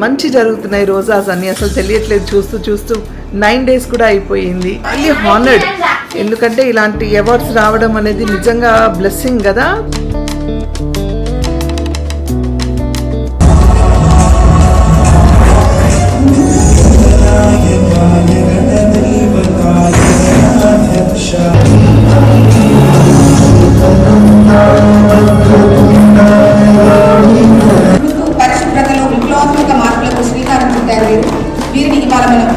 మంచి జరుగుతున్నాయి రోజాస్ అని అసలు తెలియట్లేదు. చూస్తూ చూస్తూ 9 days కూడా అయిపోయింది. మళ్ళీ హానర్డ్, ఎందుకంటే ఇలాంటి అవార్డ్స్ రావడం అనేది నిజంగా బ్లెస్సింగ్ కదా. పరిశుభ్రతలో విప్లవాత్మక మార్పులకు శ్రీకారం చుట్టారు. వీరిని ఇవాళ మనం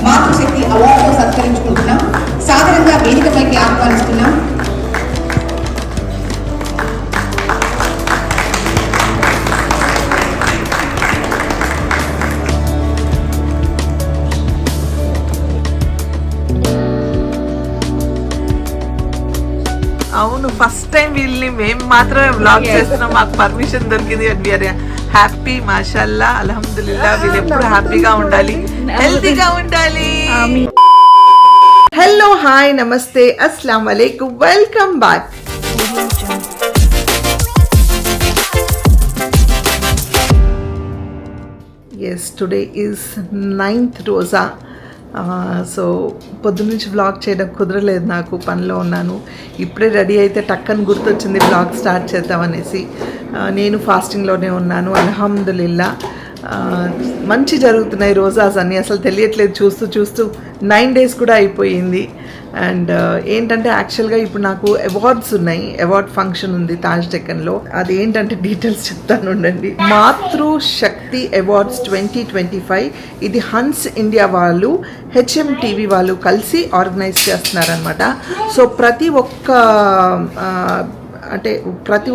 మాతృశక్తి అవార్డుతో సత్కరించుకుంటున్నాం. సాధారణంగా వేదికపైకి ఆహ్వానిస్తున్నాం. అవును, ఫస్ట్ టైం వీళ్ళని మేము మాత్రమే వ్లాగ్ చేస్తున్నాం. మాకు పర్మిషన్ దొరికింది. అండ్ వీఆర్ హ్యాపీ, మాషాల్లా, అల్హమ్దులిల్లా. వీళ్ళు ఎప్పుడు హ్యాపీగా ఉండాలి, హెల్తీగా ఉండాలి. హలో, హాయ్, నమస్తే, అస్సలాం వాలేకుమ్, welcome back. Yes, today is 9th రోజా. సో పొద్దున్నుంచి వ్లాగ్ చేయడం కుదరలేదు, నాకు పనిలో ఉన్నాను. ఇప్పుడే రెడీ అయితే టక్కని గుర్తొచ్చింది వ్లాగ్ స్టార్ట్ చేద్దామనేసి. నేను ఫాస్టింగ్లోనే ఉన్నాను, అల్హమ్దులిల్లా. మంచి జరుగుతున్నాయి రోజాస్ అని అసలు తెలియట్లేదు. చూస్తూ చూస్తూ 9 days కూడా అయిపోయింది. అండ్ ఏంటంటే యాక్చువల్గా ఇప్పుడు నాకు అవార్డ్స్ ఉన్నాయి, అవార్డ్ ఫంక్షన్ ఉంది తాజ్ డెక్కన్లో. అది ఏంటంటే డీటెయిల్స్ చెప్తాను ఉండండి. మాతృశక్తి అవార్డ్స్ 2025 ఇది హన్స్ ఇండియా వాళ్ళు, HMTV వాళ్ళు కలిసి ఆర్గనైజ్ చేస్తున్నారనమాట. సో ప్రతి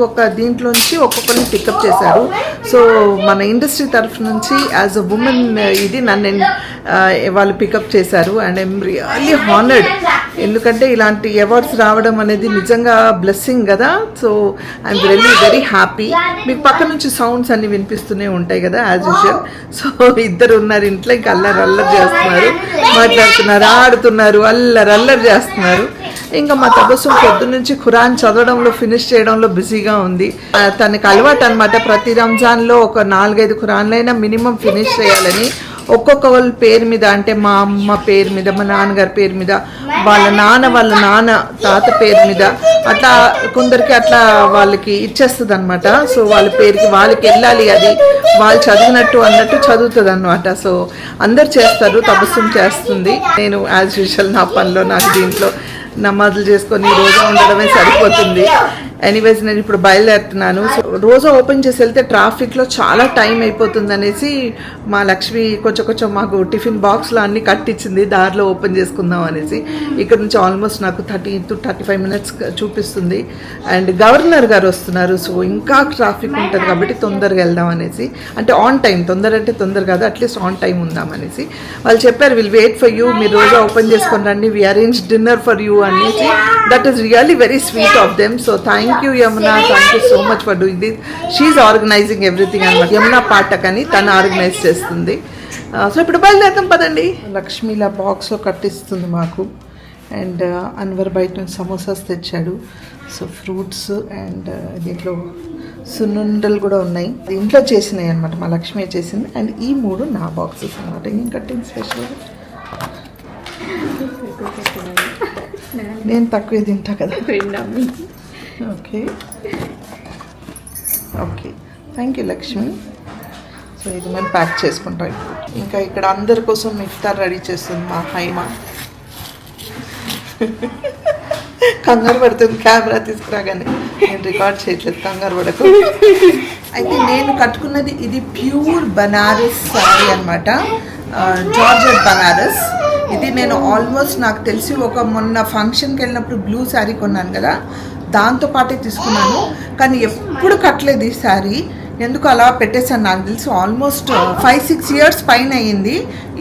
ఒక్క దీంట్లోంచి ఒక్కొక్కరిని పికప్ చేశారు. సో మన ఇండస్ట్రీ తరఫు నుంచి యాజ్ అ ఉమెన్ ఇది నన్ను వాళ్ళు పికప్ చేశారు. అండ్ ఐఎమ్ రియల్లీ హానర్డ్, ఎందుకంటే ఇలాంటి అవార్డ్స్ రావడం అనేది నిజంగా బ్లెస్సింగ్ కదా. So I'm really very happy. మీకు పక్క నుంచి సౌండ్స్ అన్ని వినిపిస్తూనే ఉంటాయి కదా యాజ్ యూజువల్. సో ఇద్దరు ఉన్నారు ఇంట్లో, ఇంకా అల్లరి చేస్తున్నారు, మాట్లాడుతున్నారు, ఆడుతున్నారు, అల్లరి చేస్తున్నారు. ఇంకా మా తబస్సుం పొద్దున్నుంచి ఖురాన్ చదవడంలో ఫినిష్ చేయడంలో బిజీగా ఉంది. తనకి అలవాటు అనమాట, ప్రతి రంజాన్లో ఒక 4-5 ఖురాన్లైనా మినిమం ఫినిష్ చేయాలని. ఒక్కొక్క వాళ్ళ పేరు మీద, అంటే మా అమ్మ పేరు మీద, మా నాన్నగారి పేరు మీద, వాళ్ళ నాన్న తాత పేరు మీద, అట్లా కొందరికి అట్లా వాళ్ళకి ఇచ్చేస్తుంది అనమాట. సో వాళ్ళ పేరుకి వాళ్ళకి వెళ్ళాలి, అది వాళ్ళు చదివినట్టు అన్నట్టు చదువుతుంది అనమాట. సో అందరు చేస్తారు, తబస్సుం చేస్తుంది. నేను యాజ్ యూజువల్ నా పనిలో, నాకు దీంట్లో నమాజులు చేసుకొని రోజా ఉండడమే సరిపోతుంది. ఎనీవేస్ నేను ఇప్పుడు బయలుదేరుతున్నాను. సో రోజా ఓపెన్ చేసి వెళ్తే ట్రాఫిక్లో చాలా టైం అయిపోతుంది అనేసి మా లక్ష్మి కొంచెం మాకు టిఫిన్ బాక్స్లో అన్నీ కట్టించింది, దారిలో ఓపెన్ చేసుకుందాం అనేసి. ఇక్కడ నుంచి ఆల్మోస్ట్ నాకు 30 to 35 minutes చూపిస్తుంది. అండ్ గవర్నర్ గారు వస్తున్నారు, సో ఇంకా ట్రాఫిక్ ఉంటుంది కాబట్టి తొందరగా వెళ్దాం అనేసి. అంటే ఆన్ టైం, తొందర కాదు, అట్లీస్ట్ ఆన్ టైం ఉందాం అనేసి వాళ్ళు చెప్పారు. విల్ వెయిట్ ఫర్ యూ, మీరు రోజా ఓపెన్ చేసుకొని రండి, we arrange dinner for you అనేసి. That is really very sweet of them. So thank you Yamuna, thank you so much for doing this. She organizing everything అనమాట. యమునా పాఠక్ అని తను ఆర్గనైజ్ చేస్తుంది. So ఇప్పుడు బయలుదేరుతాం పదండి. లక్ష్మి ఇలా బాక్స్లో కట్టిస్తుంది మాకు. అండ్ అన్వర్ బయట నుంచి సమోసాస్ తెచ్చాడు. సో ఫ్రూట్స్ అండ్ దీంట్లో సున్నుండలు కూడా ఉన్నాయి, ఇంట్లో చేసినాయి అనమాట, మా లక్ష్మి చేసింది. అండ్ ఈ 3 నా బాక్సెస్ అనమాట. ఏం కట్టింది స్పెషల్, నేను తక్కువ తింటా కదా. Okay, thank you Lakshmi. So ఇది మేము ప్యాక్ చేసుకుంటాం ఇప్పుడు. ఇంకా ఇక్కడ అందరి కోసం ఇఫ్తార్ రెడీ చేస్తుంది మా హైమా. కంగారు పడుతుంది కెమెరా తీసుకురాగానే. నేను రికార్డ్ చేయట్లేదు, కంగారు పడకు. అయితే నేను కట్టుకున్నది ఇది ప్యూర్ బనారస్ శారీ అనమాట, జార్జెట్ బనారస్. ఇది నేను ఆల్మోస్ట్ నాకు తెలిసి మొన్న ఫంక్షన్కి వెళ్ళినప్పుడు బ్లూ శారీ కొన్నాను కదా, దాంతో పాటే తీసుకున్నాను. కానీ ఎప్పుడు కట్టలేదు ఈ శారీ, ఎందుకు అలా పెట్టేశాను నాకు తెలిసి. ఆల్మోస్ట్ 5-6 years పైన అయ్యింది.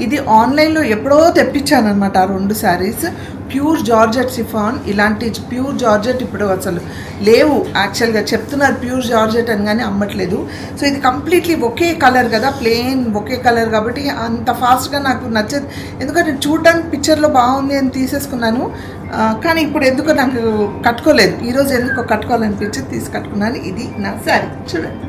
ఇది ఆన్లైన్లో ఎప్పుడో తెప్పించాను అనమాట ఆ 2 శారీస్. ప్యూర్ జార్జెట్ సిఫాన్, ఇలాంటి ప్యూర్ జార్జెట్ ఇప్పుడు అసలు లేవు. యాక్చువల్గా చెప్తున్నారు ప్యూర్ జార్జెట్ అని, కానీ అమ్మట్లేదు. సో ఇది కంప్లీట్లీ ఒకే కలర్ కదా, ప్లెయిన్ ఒకే కలర్ కాబట్టి అంత ఫాస్ట్గా నాకు నచ్చదు. ఎందుకంటే చూడడానికి పిక్చర్లో బాగుంది అని తీసేసుకున్నాను, కానీ ఇప్పుడు ఎందుకో నాకు కట్టుకోలేదు. ఈరోజు ఎందుకో కట్టుకోవాలనిపించి తీసి కట్టుకున్నాను. ఇది నా శారీ చూడండి.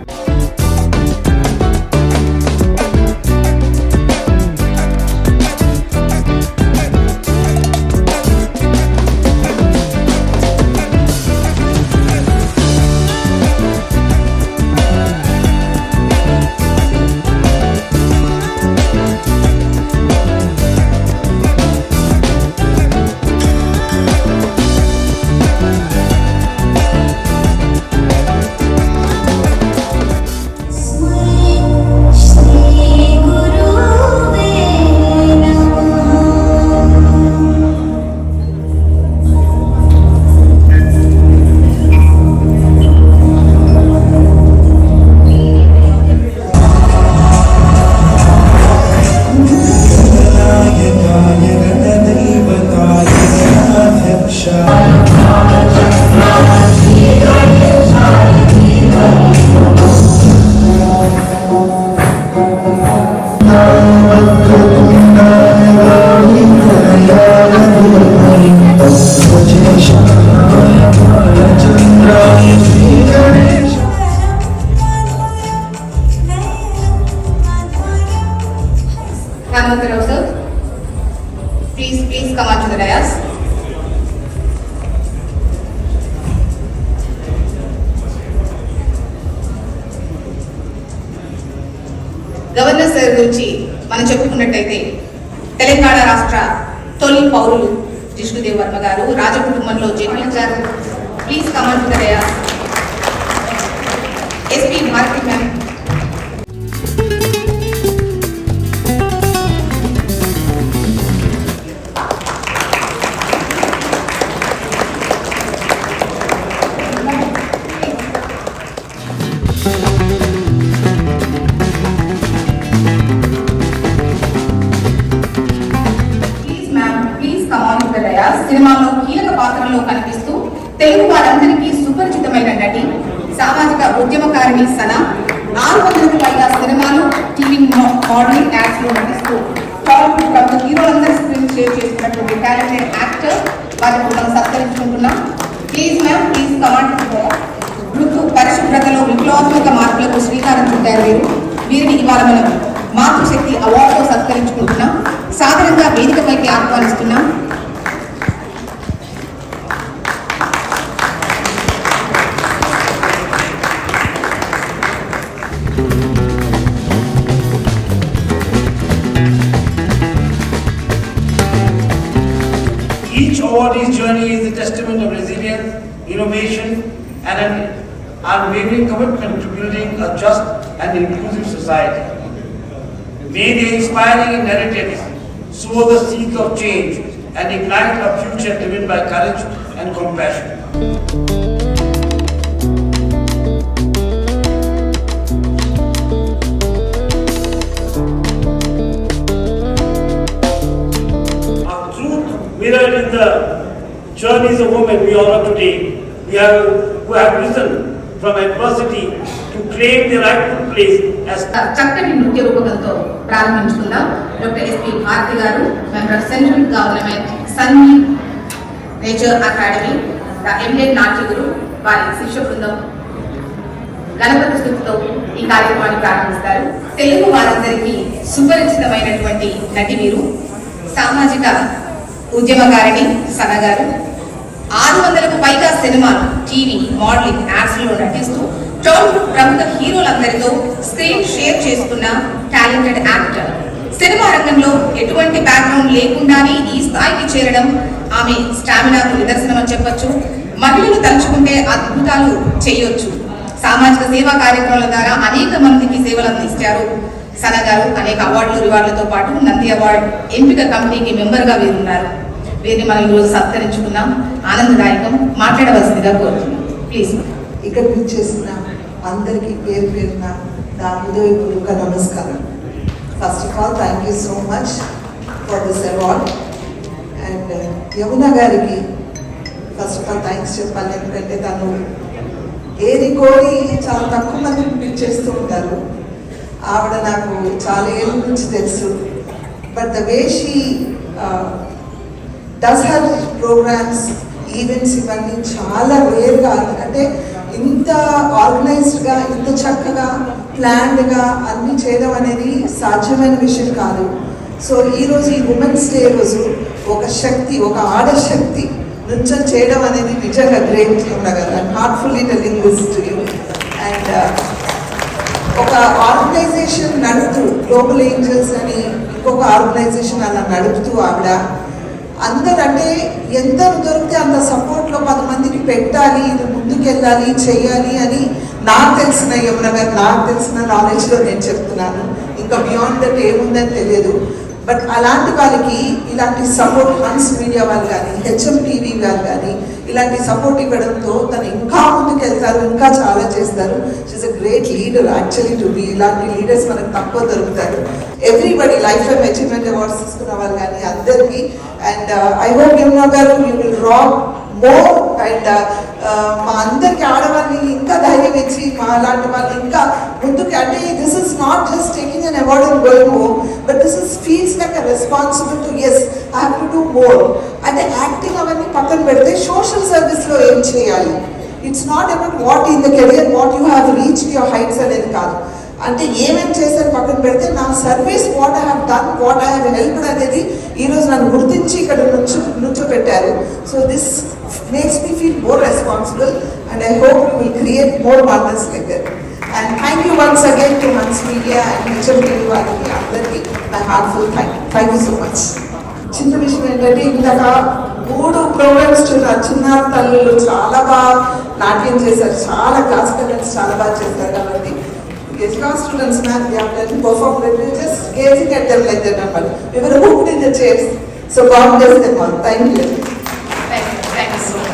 Hanmantarao sir, please come on to the dais. Governor sir గురించి మనం చెప్పుకున్నట్టయితే తెలంగాణ రాష్ట్ర తొలి పౌరులు జిష్ణుదేవ్ వర్మ గారు, రాజకుటుంబంలో జన్మించారు. Please come on to the dais. SP Bharati ma'am. సినిమాలో కీలక పాత్రలో కనిపిస్తూ తెలుగు వారందరికీ సుపరిచితమైన నటి, సామాజిక ఉద్యమకారిణి సనా 600కు పైగా సినిమాలు, టీవీ మోడలింగ్ యాడ్స్ లో నటిస్తూ ప్రముఖ హీరోలందరూ స్క్రీన్ షేర్ చేస్తున్నటువంటి టాలెంటెడ్ యాక్టర్. వారిని మనం సత్కరించుకుంటున్నాం. Please ma'am, please command. మృదు పరిశుభ్రతలో విప్లవాత్మక మార్పులకు శ్రీకారం చుట్టారు వీరిని ఇవాళ మనం మాతృశక్తి అవార్డుతో సత్కరించుకుంటున్నాం. సాధారణంగా వేదికపైకి ఆహ్వానిస్తున్నాం. Each awardee's journey is a testament of resilience, innovation, and an unwavering commitment to building a just and inclusive society. May their inspiring narratives sow the seeds of change and ignite a future driven by courage and compassion. Mirrored in the journeys of women we honor today, who have risen from adversity to claim their rightful place as చక్కటి నృత్య రూపకంతో ప్రారంభించుకుందాం. Doctor SP Bharati గారు, member central government sangeet nature academy, MLA నాట్య గురు, వారి శిష్య బృందం గణపతి స్థుతితో ఈ కార్యక్రమాన్ని ప్రారంభిస్తారు. తెలుగు వారందరికీ సుపరిచితమైనటువంటి నటి వీరు, సామాజిక ఉద్యమకారిణి సనా గారు. 600కు పైగా సినిమాలు, టీవీ మోడలింగ్ యాడ్స్ లో నటిస్తూ ప్రముఖ హీరోలందరితో స్క్రీన్ షేర్ చేసుకున్న టాలెంటెడ్ యాక్టర్. సినిమా రంగంలో ఎటువంటి బ్యాక్గ్రౌండ్ లేకుండానే ఈ స్థాయికి చేరడం ఆమె స్టామినాకు నిదర్శనమని చెప్పొచ్చు. మహిళలు తలుచుకుంటే అద్భుతాలు చేయొచ్చు. సామాజిక సేవా కార్యక్రమాల ద్వారా అనేక మందికి సేవలు అందిస్తారు సనా గారు. అనేక అవార్డులు, రివార్డులతో పాటు నంది అవార్డు ఎంపిక కమిటీకి మెంబర్గా వీరున్నారు. వీరిని మనం ఈరోజు సత్కరించుకున్నాం. ఆనందదాయకం. మాట్లాడవలసిందిగా కోరుతున్నాం. ప్లీజ్. ఇక్కడ చేసిన అందరికీ పేరు పేరున నా హృదయపూర్వక నమస్కారం. First of all thank you so much for this award. And Yamuna గారికి ఫస్ట్ ఆఫ్ ఆల్ థ్యాంక్స్ చెప్పాలి. ఎందుకంటే తను ఏది కోరి చాలా తక్కువ మంది పిక్ చేస్తూ ఉంటారు. ఆవిడ నాకు చాలా ఏళ్ళ నుంచి తెలుసు. But the way she does her programmes, events ఇవన్నీ చాలా రేర్గా, అంటే ఇంత ఆర్గనైజ్డ్గా, ఇంత చక్కగా ప్లాన్డ్గా అన్నీ చేయడం అనేది సాధ్యమైన విషయం కాదు. సో ఈరోజు ఈ ఉమెన్స్ డే రోజు ఒక శక్తి, ఒక ఆడశక్తి నుంచి చేయడం అనేది నిజంగా great. I'm heartfully telling this to you. And ఒక ఆర్గనైజేషన్ నడుపుతూ, గ్లోబల్ ఏంజల్స్ అని ఇంకొక ఆర్గనైజేషన్ అలా నడుపుతూ ఆవిడ అందరంటే ఎంత దొరికితే అంత సపోర్ట్లో 10 మందికి పెట్టాలి, ఇది ముందుకెళ్ళాలి, చెయ్యాలి అని నాకు తెలిసిన యమున గారు, నాకు తెలిసిన నాలెడ్జ్లో నేను చెప్తున్నాను. ఇంకా బియాండ్ దట్ ఏముందని తెలియదు. బట్ అలాంటి వాళ్ళకి ఇలాంటి సపోర్ట్ హన్స్ మీడియా వాళ్ళు కానీ, హెచ్ఎం టీవీ వాళ్ళు కానీ ఇలాంటి సపోర్ట్ ఇవ్వడంతో తను ఇంకా ముందుకు వెళ్తారు, ఇంకా చాలా చేస్తారు. She's a great leader actually to be. ఇలాంటి లీడర్స్ మనకు తక్కువ దొరుకుతారు. Everybody life time achievement awards తీసుకున్న వాళ్ళు కానీ అందరికీ. And I hope Yamuna garu you will rock more and మా అందరికి ఆడవాళ్ళని ఇంకా ధైర్యం ఇచ్చి మా లాంటి వాళ్ళు ఇంకా ముందుకు అంటే this is not just taking an award and going home but this is feels like a responsibility as I have to do more అంటే యాక్టింగ్ అవన్నీ పక్కన పెడితే సోషల్ సర్వీస్లో ఏం చేయాలి. It's not about what in the career what you have reached your heights అనేది కాదు. అంటే ఏమేమి చేశాను పక్కన పెడితే నా service what I have done what I have helped అనేది ఈరోజు నన్ను గుర్తించి ఇక్కడ నుంచోపెట్టారు. So this makes me feel more responsible and I hope you will create more awareness like that. And thank you once again to Hans media and HM TV వాళ్ళకి అందరికీ my heartful thank you so much. చిన్న విషయం ఏంటంటే ఇందాక 3 programmes చూసారు. చిన్నారి తల్లులు చాలా బాగా నాట్యం చేశారు, చాలా క్లాస్ కంటెంట్స్ చాలా బాగా చేశారు. కాబట్టి class students, man, they have done performed it. We just gazing at them like that, number. We were hooked in the chairs. So God bless them all. Thank you. Thank you so much.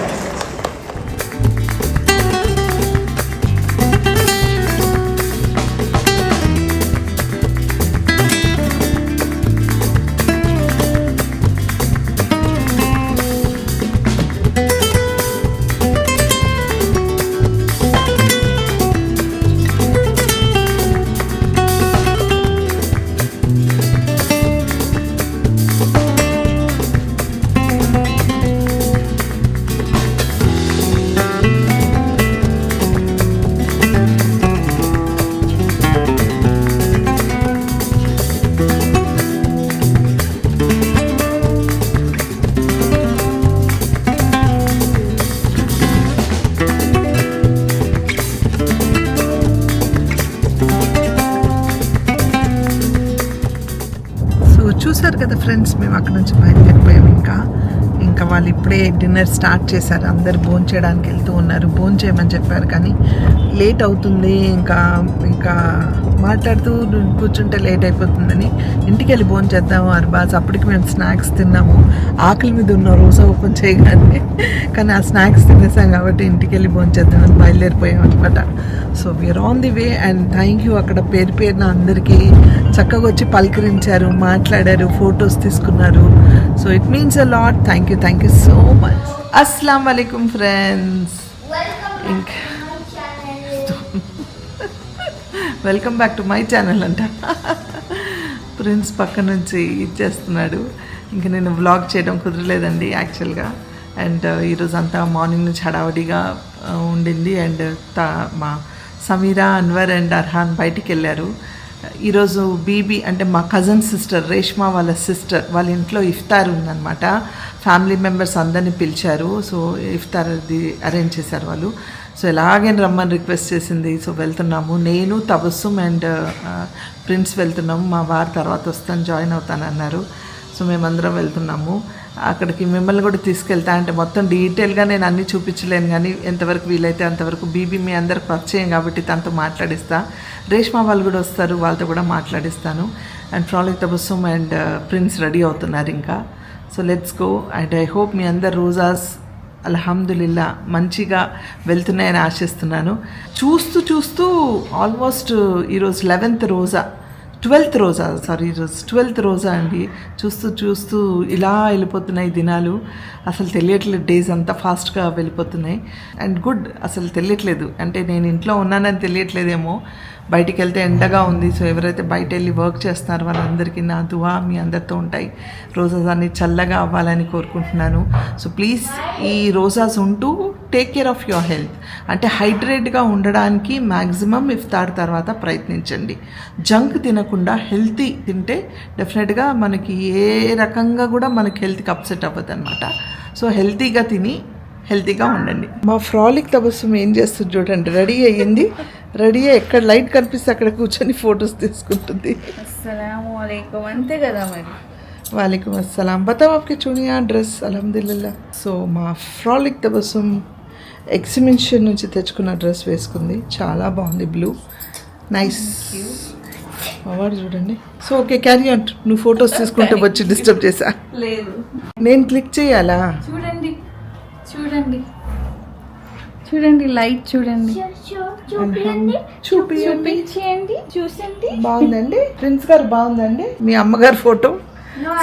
చూసారు కదా friends, మేము అక్కడ నుంచి బయలుదేరిపోయాము. ఇంకా వాళ్ళు ఇప్పుడే dinner start చేశారు. అందరు భోజనం చేయడానికి వెళ్తూ ఉన్నారు. భోజనం చేయమని చెప్పారు కానీ లేట్ అవుతుంది, ఇంకా మాట్లాడుతూ కూర్చుంటే లేట్ అయిపోతుందని ఇంటికి వెళ్ళి భోజనం చేద్దాము అర్బాజ్. అప్పటికి మేము స్నాక్స్ తిన్నాము, ఆకలి మీద ఉన్న రోజు ఓపెన్ చేయగానే. కానీ ఆ స్నాక్స్ తినేసాం కాబట్టి ఇంటికి వెళ్ళి భోజనం చేద్దామని బయలుదేరిపోయాం అనమాట. So we are on the way. And thank you అక్కడ పేరున అందరికీ చక్కగా వచ్చి పలకరించారు, మాట్లాడారు, ఫొటోస్ తీసుకున్నారు. So it means a lot. Thank you so much. అస్సలాము అలైకుం ఫ్రెండ్స్. ఇంకా welcome back to my channel అంట. ప్రిన్స్ పక్క నుంచి ఇచ్చేస్తున్నాడు. ఇంకా నేను వ్లాగ్ చేయడం కుదరలేదండి యాక్చువల్గా. అండ్ ఈరోజు అంతా మార్నింగ్ నుంచి హడావడిగా ఉండింది. అండ్ మా సమీరా, అన్వర్ అండ్ అర్హాన్ బయటికి వెళ్ళారు. ఈరోజు బీబీ అంటే మా కజిన్ సిస్టర్ రేష్మా వాళ్ళ సిస్టర్ వాళ్ళ ఇంట్లో ఇఫ్తార్ ఉందన్నమాట. ఫ్యామిలీ మెంబర్స్ అందరినీ పిలిచారు. సో ఇఫ్తార్ అది అరేంజ్ చేశారు వాళ్ళు. సో ఎలాగైనా రమ్మని రిక్వెస్ట్ చేసింది. సో వెళ్తున్నాము. నేను, తబస్సుమ్ అండ్ ప్రిన్స్ వెళ్తున్నాము. మా వారు తర్వాత వస్తాను, జాయిన్ అవుతాను అన్నారు. సో మేమందరం వెళ్తున్నాము అక్కడికి. మిమ్మల్ని కూడా తీసుకెళ్తా అంటే మొత్తం డీటెయిల్గా నేను అన్నీ చూపించలేను కానీ ఎంతవరకు వీలైతే అంతవరకు. బీబీ మీ అందరికి పరిచయం కాబట్టి తనతో మాట్లాడిస్తా. రేష్మా వాళ్ళు కూడా వస్తారు, వాళ్ళతో కూడా మాట్లాడిస్తాను. And Frolic, Tabassum and Prince ready అవుతున్నారు ఇంకా. So let's go. And I hope మీ అందరు రోజాస్ అల్హమ్దులిల్లా మంచిగా వెళ్తున్నాయని ఆశిస్తున్నాను. చూస్తూ ఆల్మోస్ట్ ఈరోజు 11th రోజా, 12th రోజా, సారీ ఈరోజు 12th రోజా అండి. చూస్తూ ఇలా వెళ్ళిపోతున్నాయి దినాలు. అసలు తెలియట్లేదు, డేస్ అంతా ఫాస్ట్గా వెళ్ళిపోతున్నాయి. అండ్ గుడ్, అసలు తెలియట్లేదు. అంటే నేను ఇంట్లో ఉన్నానని తెలియట్లేదేమో. బయటికి వెళ్తే ఎండగా ఉంది. సో ఎవరైతే బయట వెళ్ళి వర్క్ చేస్తున్నారో వాళ్ళందరికీ నా దువా మీ అందరితో ఉంటాయి. రోజాస్ అన్ని చల్లగా అవ్వాలని కోరుకుంటున్నాను. సో ప్లీజ్ ఈ రోజాస్ ఉంటూ take care of your health. అంటే హైడ్రేట్గా ఉండడానికి మ్యాక్సిమం ఇఫ్తార్ తర్వాత ప్రయత్నించండి. జంక్ తినకుండా హెల్తీ తింటే డెఫినెట్గా మనకి ఏ రకంగా కూడా మనకి హెల్త్కి అప్సెట్ అవ్వదు అనమాట. సో హెల్తీగా తిని హెల్తీగా ఉండండి. మా ఫ్రాలిక్ తబస్సుమ్ ఏం చేస్తుంది చూడండి. రెడీ అయ్యింది. రెడీ ఎక్కడ లైట్ కనిపిస్తే అక్కడ కూర్చొని ఫొటోస్ తీసుకుంటుంది. అస్సలాము అలైకుం. అంతే కదా మరి. वालेकुम अस्सलाम. बताओ आपकी चूड़ियाँ ड्रेस అల్హమ్దులిల్లా. సో మా ఫ్రాలిక్ తబస్సుమ్ ఎగ్జిబిషన్ నుంచి తెచ్చుకున్న డ్రెస్ వేసుకుంది. చాలా బాగుంది, బ్లూ, నైస్. అవార్డు చూడండి. So okay, carry on. నువ్వు ఫొటోస్ తీసుకుంటే వచ్చి డిస్టర్బ్ చేశా. లేదు, నేను క్లిక్ చేయాలా? చూడండి చూడండి, లైట్ చూడండి, చూపించండి, చూసండి. బాగుందండి. ప్రిన్స్ గారు బాగుందండి. మీ అమ్మగారు ఫోటో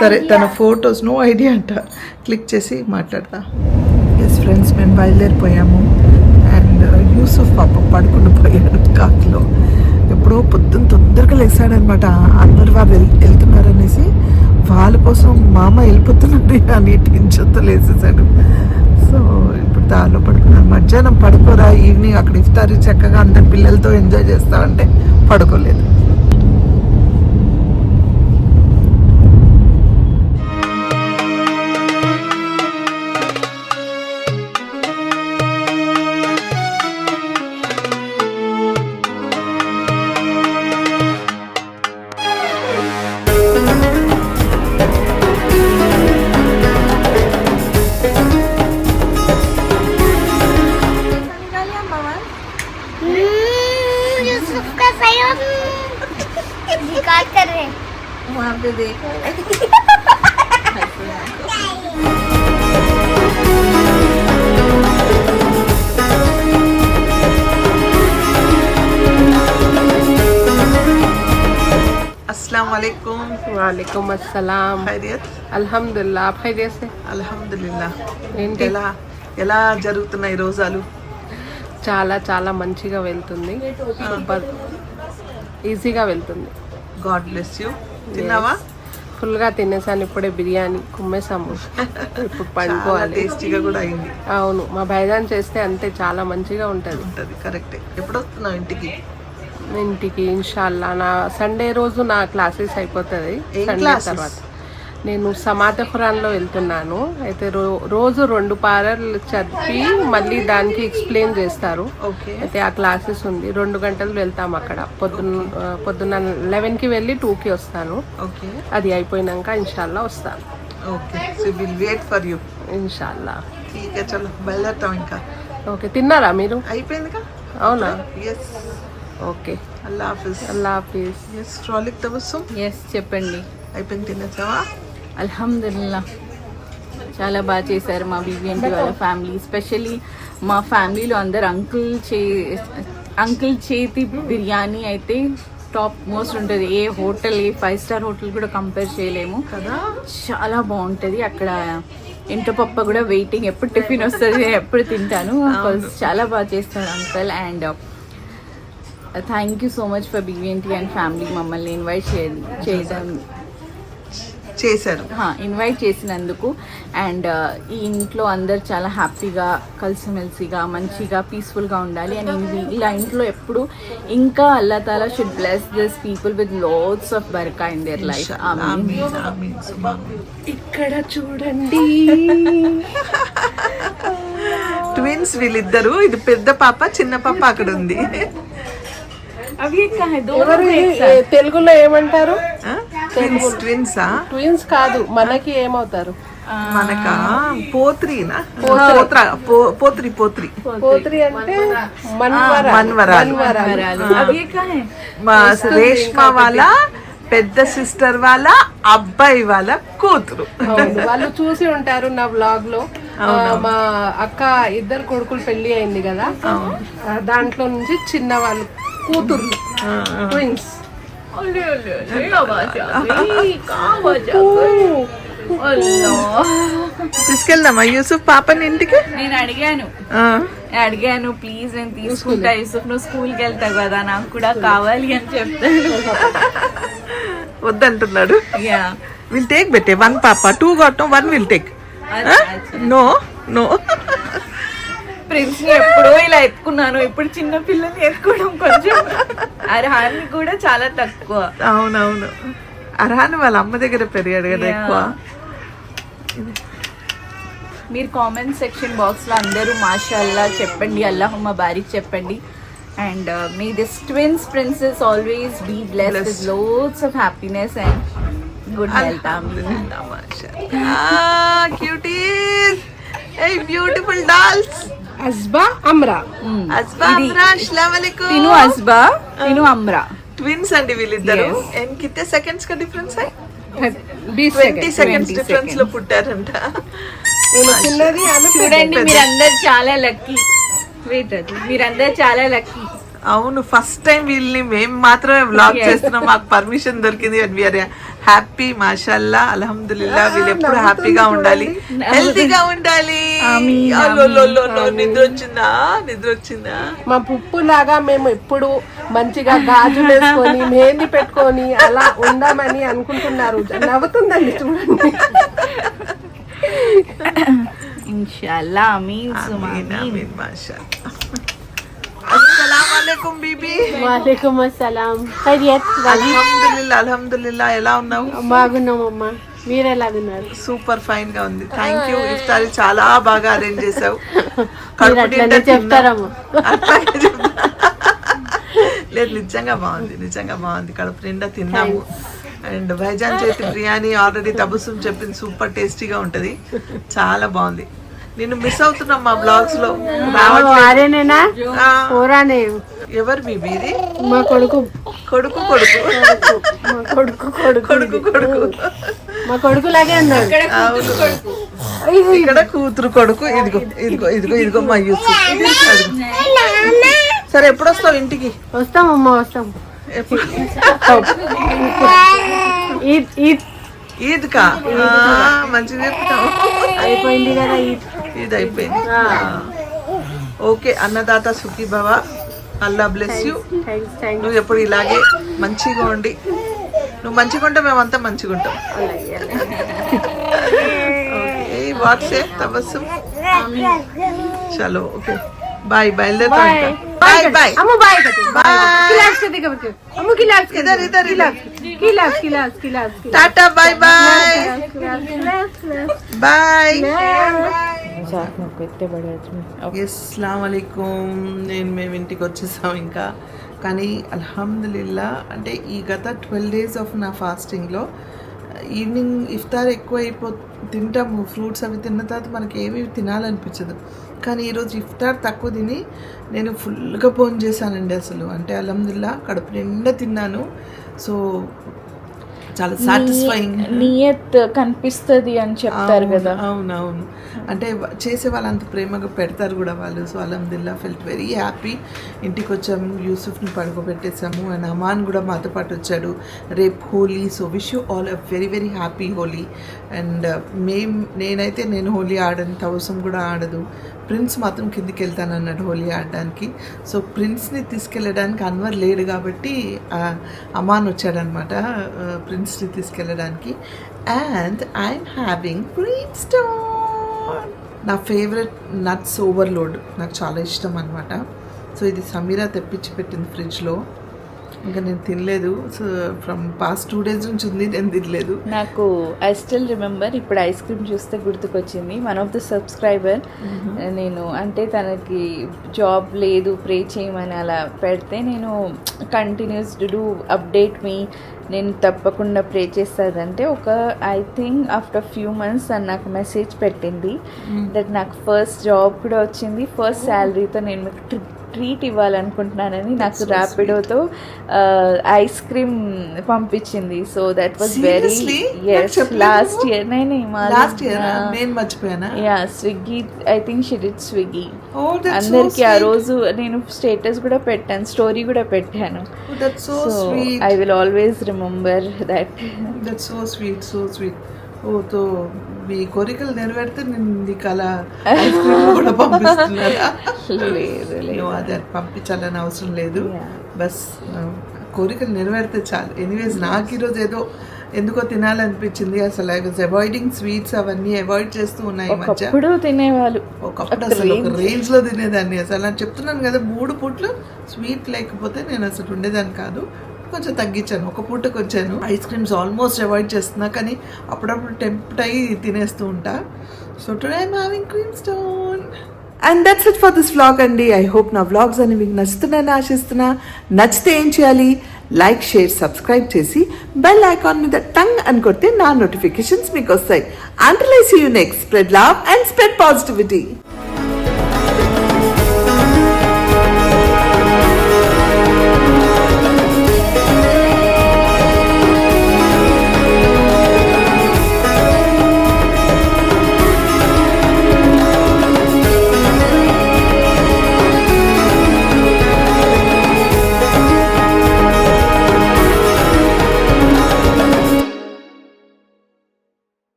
సరే, తన ఫొటోస్ నో ఐడియా అంట. క్లిక్ చేసి మాట్లాడతా. ఎస్ ఫ్రెండ్స్, మేము బయలుదేరిపోయాము. యూసుఫ్ పాప పడుకుని పోయాడు కాకులో. ఎప్పుడో పొద్దున్న తొందరగా లేసాడనమాట. అన్వర్ వారు వెళ్తున్నారనేసి వాళ్ళ కోసం మామ వెళ్ళిపోతున్నాడు అని టెన్షన్తో లేసేసాడు. సో ఇప్పుడు దారిలో పడుకున్నాడు. మధ్యాహ్నం పడుకోరా, ఈవినింగ్ అక్కడ ఇఫ్తారీ చక్కగా అందరి పిల్లలతో ఎంజాయ్ చేస్తామంటే పడుకోలేదు. यूसुफ का सयम रिकॉर्ड कर रहे हैं। वहाँ पे देखो अस्सलाम वालेकुम. वालेकुम अस्सलाम. ఖైరియత్? अल्हम्दुलिल्लाह. आप खैरियत से? అల్హమ్దులిల్లా. ఏంటి? ఎలా జరుగుతున్నాయి రోజాలు? చాలా చాలా మంచిగా వెళ్తుంది. సూపర్ ఈజీగా వెళ్తుంది. God bless you. తిన్నావా? ఫుల్గా తినేసాను. ఇప్పుడే బిర్యానీ కుమ్మేసాము. ఇప్పుడు చాలా పండుకోవాలి. టేస్టీగా కూడా అయింది. అవును, మా భైజాన్ చేస్తే అంతే, చాలా మంచిగా ఉంటుంది. ఉంటది, కరెక్టే. ఎప్పుడు వస్తున్నావు ఇంటికి? ఇంటికి ఇన్షాల్లా నా సండే రోజు నా క్లాసెస్ అయిపోతుంది. ఏం సండే classes? తర్వాత నేను సమాత ఖురాన్లో వెళ్తున్నాను. అయితే రోజు 2 పారాలు చదివి మళ్ళీ దానికి ఎక్స్ప్లెయిన్ చేస్తారు. ఓకే. అయితే ఆ క్లాసెస్ ఉంది. 2 గంటలు వెళ్తాం అక్కడ. పొద్దున్న 11కి వెళ్ళి 2కి వస్తాను. ఓకే. అది అయిపోయినాక ఇన్షాల్లా వస్తాను. Okay. So will wait for you. ఇన్షాల్లా. ఠీక్ హై, చలో బయలుదేరుతాం ఇంకా. ఓకే, తిన్నారా మీరు? అయిపోయిందిగా. అవునా? ఎస్. ఓకే, అల్లా హాఫిజ్. అల్లా హాఫీజ్. ఎస్. ట్రాలిక్ తబస్సుం ఎస్ చెప్పండి. అయిపోయింది. తినేసావా? అల్హమ్దుల్లా చాలా బాగా చేశారు మా బీబీఎన్టీ వాళ్ళ ఫ్యామిలీ. స్పెషల్లీ మా ఫ్యామిలీలో అందరు అంకుల్ చేతి బిర్యానీ అయితే టాప్ మోస్ట్ ఉంటుంది. ఏ హోటల్, ఏ 5 స్టార్ హోటల్ కూడా కంపేర్ చేయలేము కదా. చాలా బాగుంటుంది. అక్కడ ఇంట్లో పప్ప కూడా వెయిటింగ్, ఎప్పుడు టిఫిన్ వస్తుంది, ఎప్పుడు తింటాను. చాలా బాగా చేస్తారు uncle. And thank you so much for BBNT and family మమ్మల్ని ఇన్వైట్ ఇన్వైట్ చేసినందుకు. అండ్ ఈ ఇంట్లో అందరు చాలా హ్యాపీగా, కలిసిమెలిసిగా, మంచిగా, పీస్ఫుల్గా ఉండాలి. అండ్ ఇలా ఇంట్లో ఎప్పుడు ఇంకా అల్లా తాలా should bless this people with loads of బర్కా ఇన్ దేర్ లైఫ్. ఇక్కడ చూడండి, ట్విన్స్ వీళ్ళిద్దరు. ఇది పెద్ద పాప, చిన్న పాప అక్కడ ఉంది. అవి తెలుగులో ఏమంటారు? ట్విన్సా? ట్విన్స్ కాదు, మనకి ఏమవుతారు? మనక పోత్రినా? పోత్రి పోత్రి అంటే మన్వరాలు. మా రేష్మా వాళ్ళ పెద్ద సిస్టర్ వాళ్ళ అబ్బాయి వాళ్ళ కూతురు. అవును, వాళ్ళు చూసి ఉంటారు నా వ్లాగ్ లో. మా అక్క 2 కొడుకులు పెళ్లి అయింది కదా, దాంట్లో నుంచి చిన్న వాళ్ళు కూతురు ట్విన్స్. తీసుకెళ్దామా యూసుఫ్ పాపని ఇంటికి? నేను అడిగాను ప్లీజ్ నేను తీసుకుంటా యూసుఫ్, నువ్వు స్కూల్కి వెళ్తావు కదా, నాకు కూడా కావాలి అని చెప్తాను. వద్దంటున్నాడు. యా, విల్ టేక్ బెట్టే 1 పాప, 2 got no, 1 will take. No prince ఎప్పుడో ఇలా ఎత్తుకున్నాను, ఇప్పుడు చిన్న పిల్లల్ని ఎత్తుకోవడం కొంచెం. అర్హాన్ని కూడా చాలా తక్కువ. అవునవును, అర్హాన్ వాళ్ళ అమ్మ దగ్గర పెరిగాడు కదా ఎక్కువ. మీరు కామెంట్ సెక్షన్ బాక్స్ లో అందరూ మాషాల్లా చెప్పండి, అల్లాహుమ్మ బారిక్ చెప్పండి. And may this twins princess always be blessed with loads of happiness and good health. Cuties, hey beautiful dolls. Azba Amra. Asba Amra, అస్సలాము అలైకుం. తిను అస్బా, తిను అమ్రా. ట్విన్స్ అండి వీళ్ళిద్దరు. Yes. అండ్ కితే సెకండ్స్ కా డిఫరెన్స్ है? 20 20 సెకండ్స్ డిఫరెన్స్ లో పుట్టారంట. చిన్నది ఆమె చూడండి మీరందరు చాలా లక్కీ. వెయిట్, అది మీరందరు చాలా లక్కీ. అవును, ఫస్ట్ టైం వీళ్ళని మేము మాత్రమే వ్లాగ్ చేస్తున్నాం, మాకు పర్మిషన్ దొరికింది. అండ్ వీఆర్ హ్యాపీ, మాషాల్లా, అల్హమ్దులిల్లా. వీళ్ళు ఎప్పుడు హ్యాపీగా ఉండాలి, హెల్తీగా ఉండాలి. నిద్ర వచ్చిందా? మా పుప్పు లాగా మేము ఎప్పుడు మంచిగా గాజులు వేసుకొని మెహందీ పెట్టుకొని అలా ఉందామని అనుకుంటున్నారు. నవ్వుతుందండి చూడండి. इंशाल्लाह आमीन सुमा आमीन माशाल्लाह. अस्सलाम वालेकुम బీబీ. వాలేకుమ్ అస్సలాం. ఖైరియత్? అల్హమ్దులిల్లా. ఎలా ఉన్నావు? బాగున్నామమ్మా, మీరు ఎలాగున్నారు? సూపర్ ఫైన్ గా ఉంది, థ్యాంక్ యూ. ఇఫ్తారీ చాలా బాగా అరేంజ్ చేసావు. మీరు అట్లనే చెప్తారమ్మా. లేదు, నిజంగా బాగుంది. కడుపు నిండా తిన్నాము. అండ్ భైజాన్ చేతి బిర్యానీ ఆల్రెడీ తబస్సుం చెప్పింది, సూపర్ టేస్టీగా ఉంటది, చాలా బాగుంది. నిన్ను మిస్ అవుతున్నాం మా బ్లాగ్స్ లో. అరేనేనా పోరానే? ఎవరు బీబీ ఇది? మా కొడుకు. మా కొడుకు మా కొడుకు లాగే ఉన్నాడు. ఇక్కడ కూతురు కొడుకు. ఇదిగో మా యూస్. సరే, ఎప్పుడు వస్తావు ఇంటికి? వస్తామమ్మా, వస్తాం. ఎప్పుడు? ఈద్ కా? మంచిగా చెప్తావు. అయిపోయింది కదా ఈద్ అయిపోయింది. ఓకే, అన్నదాత సుఖీ భవ, అల్లా బ్లెస్ యూ. నువ్వు ఎప్పుడు ఇలాగే మంచిగా ఉండి, నువ్వు మంచిగా ఉంటే మేమంతా మంచిగా ఉంటాం. ఓకే, వాట్సే తబస్సుం. చలో, ఓకే, బాయ్. బయలుదేరుతా. బాయ్. అమ్మ బాయ్. కిలాస్ के देखो बच्चे. अम्मू కిలాస్ इधर కిలాస్. Tata, bye bye. అస్సలాము అలైకుం. మేము ఇంటికి వచ్చేసాం ఇంకా. కానీ అల్హమ్దులిల్లా, అంటే ఈ గత 12 days ఆఫ్ నా ఫాస్టింగ్లో ఈవినింగ్ ఇఫ్తార్ ఎక్కువ తింటాము, ఫ్రూట్స్ అవి తిన్న తర్వాత మనకి ఏమీ తినాలనిపించదు. కానీ ఈరోజు ఇఫ్తార్ తక్కువ తిని నేను ఫుల్గా భోజనం చేశానండి అసలు. అంటే అల్హమ్దులిల్లా కడుపు నిండా తిన్నాను. సో చాలా సాటిస్ఫైయింగ్. నియత్ కనిపిస్తుంది అని చెప్తారు కదా. అవునవును, అంటే చేసే వాళ్ళు అంత ప్రేమగా పెడతారు కూడా వాళ్ళు. సో అల్హమ్దులిల్లా ఫెల్ట్ వెరీ హ్యాపీ. ఇంటికి వచ్చాము, యూసుఫ్ని పడుకోబెట్టేసాము. అండ్ అమాన్ కూడా మాతో పాటు వచ్చాడు. రేపు Holi. So wish you all a very very happy Holi. And నేను హోలీ ఆడను, తవసం కూడా ఆడదు. ప్రిన్స్ మాత్రం కిందికి వెళ్తానన్నాడు హోలీ ఆడడానికి. సో ప్రిన్స్ని తీసుకెళ్ళడానికి అన్వర్ లేడు కాబట్టి అమాన్ వచ్చాడనమాట ప్రిన్స్ని తీసుకెళ్ళడానికి. And I'm having green stone, నా ఫేవరెట్ నట్స్ ఓవర్లోడ్, నాకు చాలా ఇష్టం అనమాట. సో ఇది సమీరా తెప్పించి పెట్టింది ఫ్రిడ్జ్లో. ఇంకా నేను తినలేదు. సో ఫ్రమ్ పాస్ట్ 2 days నుంచి ఉంది, నేను తినలేదు. నాకు ఐ స్టిల్ రిమెంబర్, ఇప్పుడు ఐస్ క్రీమ్ చూస్తే గుర్తుకొచ్చింది. వన్ ఆఫ్ ద సబ్స్క్రైబర్, నేను అంటే తనకి జాబ్ లేదు, ప్రే చేయమని అలా పెడితే నేను కంటిన్యూస్ డూ అప్డేట్ మీ, నేను తప్పకుండా ప్రే చేస్తాదంటే I think after few months తను నాకు మెసేజ్ పెట్టింది దట్ నాకు ఫస్ట్ జాబ్ కూడా వచ్చింది, ఫస్ట్ శాలరీతో నేను మీకు ట్రీట్ ఇవ్వాలనుకుంటున్నానని నాకు ర్యాపిడోతో ఐస్ క్రీమ్ పంపించింది. So that was very last year. నేను మర్చిపోయానా? Yeah, Swiggy, I think she did Swiggy. అందరికి ఆ రోజు నేను స్టేటస్ కూడా పెట్టాను, స్టోరీ కూడా పెట్టాను. So I will always remember that. That's so sweet. ఓతో మీ కోరికలు నెరవేరితే నేను నీకు అలా కూడా పంపిస్తున్నారా? లేదు, అదే పంపించాలని అవసరం లేదు. బస్ కోరికలు నెరవేరితే చాలు. ఎనీవేస్ నాకు ఈరోజు ఎందుకో తినాలనిపించింది. అసలు ఐ వాజ్ అవాయిడింగ్ స్వీట్స్, అవన్నీ అవాయిడ్ చేస్తూ ఉన్నాయి ఈ మధ్య. తినేవాళ్ళు ఒకప్పుడు అసలు ఒక రేంజ్ లో తినేదాన్ని. అసలు నేను చెప్తున్నాను కదా, 3 పూట్లు స్వీట్ లేకపోతే నేను అసలు ఉండేదాన్ని కాదు. కొంచెం తగ్గించాను, ఒక పూటకు వచ్చాను. ఐస్ క్రీమ్స్ ఆల్మోస్ట్ అవాయిడ్ చేస్తున్నా, కానీ అప్పుడప్పుడు టెంప్ట్ అయ్యి తినేస్తూ ఉంటా. So today I'm having cream stone. And that's it for this vlog అండి. ఐ హోప్ నా వ్లాగ్స్ అని మీకు నచ్చుతున్నాయని ఆశిస్తున్నా. నచ్చితే ఏం చేయాలి? లైక్, షేర్, సబ్స్క్రైబ్ చేసి బెల్ ఐకాన్ మీద టంగ్ అని కొడితే నా నోటిఫికేషన్స్ మీకు వస్తాయి. Until I see you next, spread love and spread positivity.